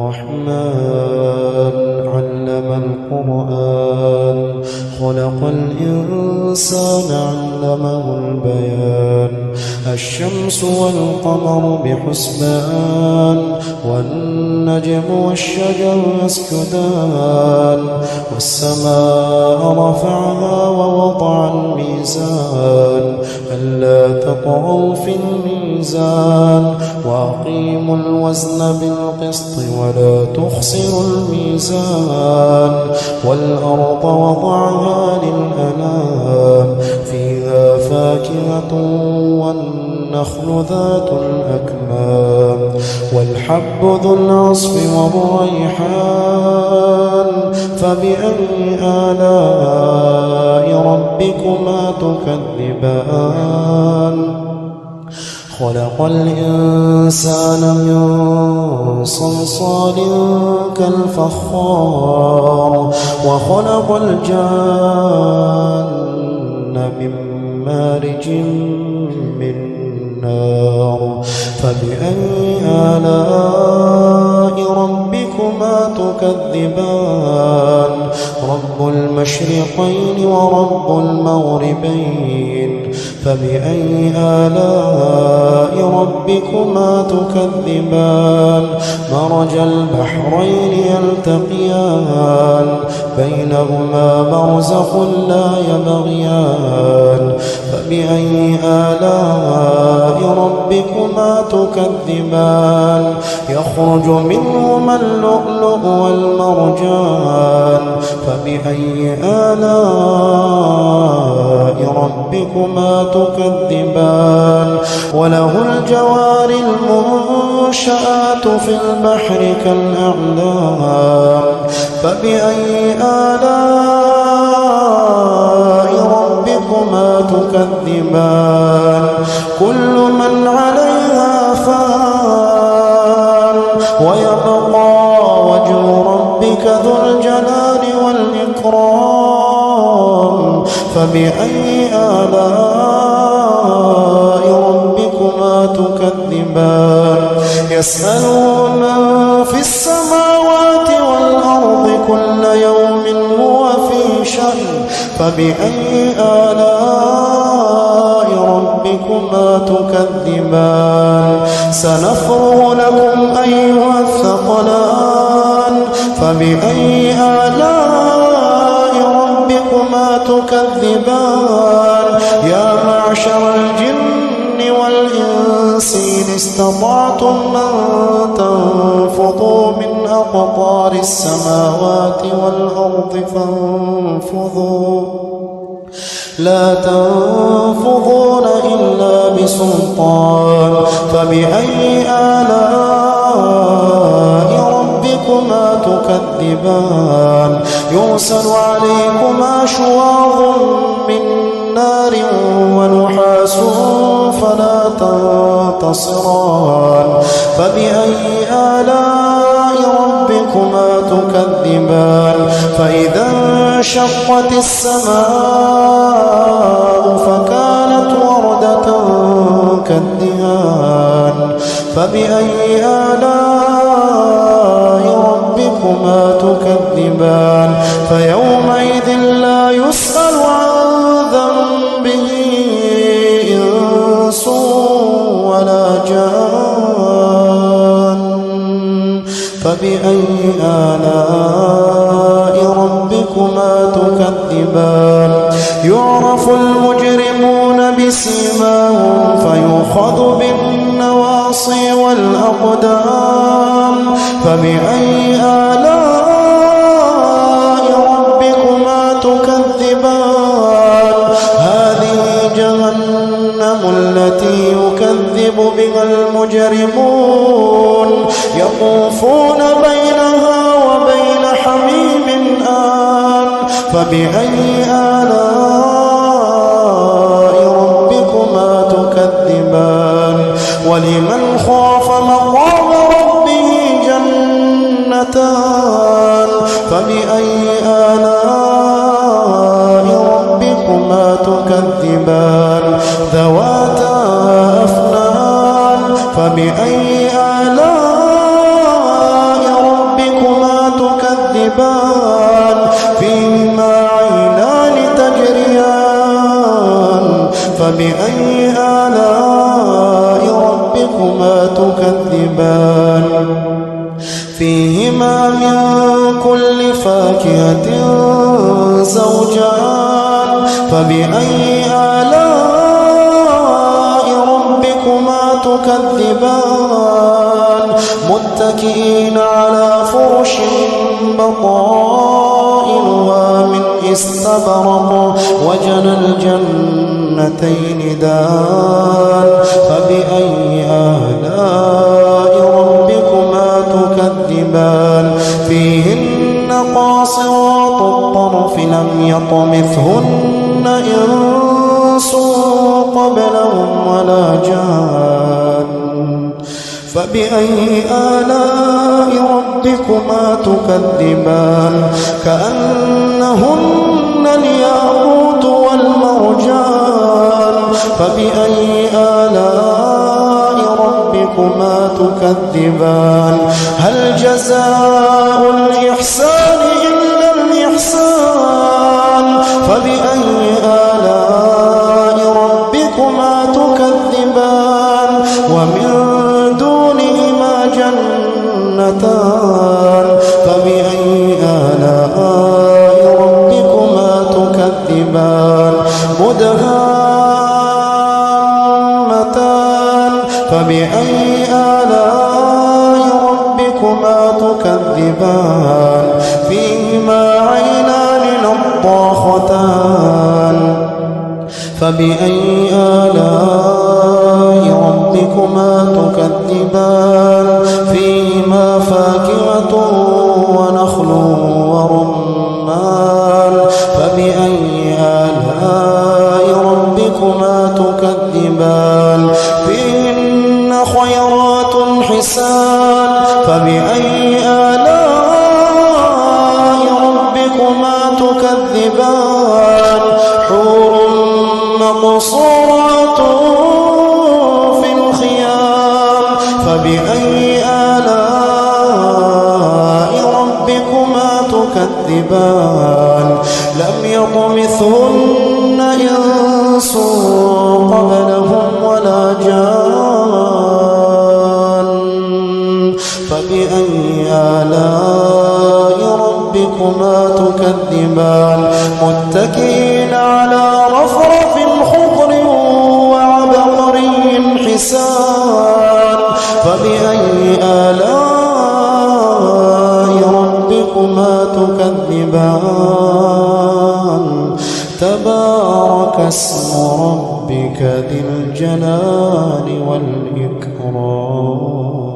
الرحمن علم القرآن خلق الإنسان علمه البيان الشمس والقمر بحسبان والنجم والشجر يسجدان والسماء رفعها ووضع الميزان ألا تطغوا في الميزان وأقيموا الوزن بالقسط ولا تخسروا الميزان والأرض وضعها للأنام فيها فاكهة والنخل ذات الأكمام والحب ذو العصف والريحان فبأي آلاء ربكما تكذبان خلق الإنسان من صلصال كالفخار وخلق الجان من مارج من نار فبأي آلاء ربكما تكذبان رب المشرقين ورب المغربين فبأي آلاء ربكما تكذبان مرج البحرين يلتقيان بينهما برزخ لا يبغيان فبأي آلاء ربكما تكذبان يخرج منهما اللؤلؤ والمرجان فبأي آلاء ربكما تكذبان وله الجوار المنشآت في البحر كالأعلام فبأي آلاء ربكما تكذبان كل من عليها فان ويبقى وجه ربك ذو الجلال والإكرام فبأي آلاء ربكما تكذبان يسأله من في السماوات والأرض كل يوم هو في شأن فبأي آلاء ربكما تكذبان سنفرغ لكم أيها الثقلان فبأي آلاء ربكما تكذبان يا معشر الجن والإنس إن استطعتم أن تنفضوا من أقطار السماوات والأرض فانفضوا لا تنفضون إلا بسلطان فبأي آلاء ربكما تكذبان يرسل عليكما شواظ من نار ونحاس فلا تنتصران فبأي آلاء ربكما تكذبان فإذا انشقت السماء فكانت وردة كالدهان فبأي آلاء ربكما تكذبان فيومئذ لا يسأل عن ذنبه إنس ولا جان فبأي آلاء ربكما تكذبان يعرف المجرمون بسيماهم فيؤخذ بالنواصي والأقدام فبأي آلاء ربكما تكذبان هذه جهنم التي يكذب بها المجرمون يطوفون بينها وبين حميم آن فبأي آلاء ربكما تكذبان ولمن خاف مقام ربه جنتان فبأي آلاء ربكما تكذبان ذواتا أفنان فبأي آلاء آلاء ربكما تكذبان فيهما من كل فاكهة زوجان فبأي آلاء ربكما تكذبان متكئين على فرش بطائنها من استبرق وجنى الجنتين دان فبأي آلاء ربكما تكذبان فيهن قاصرات الطرف لم يطمثهن إنس قبلهم ولا جان فبأي آلاء ربكما تكذبان كأنهن الياقوت والمرجان فبأي آلاء ربكما تكذبان هل جزاء الإحسان إلا الإحسان فبأي آلاء ربكما تكذبان ومن دونهما جنتان فبأي آلاء ربكما تكذبان مدهامتان فبأي آلاء ربكما تكذبان فيهما عينان نضاختان فبأي آلاء ربكما تكذبان فيهما فاكهة ونخل ورمان فبأي آلاء ربكما تكذبان فيهن خيرات حسان فبأي آلاء ربكما تكذبان حور مقصورات في الخيام فبأي آلاء ربكما تكذبان لم يطمثهن إنس قبلهم ولا جان فبأي آلاء ربكما تكذبان متكئين على رفرف خضر وعبقري حسان فبأي آلاء ربكما تكذبان تبارك اسم ربك ذي الجلال والإكرام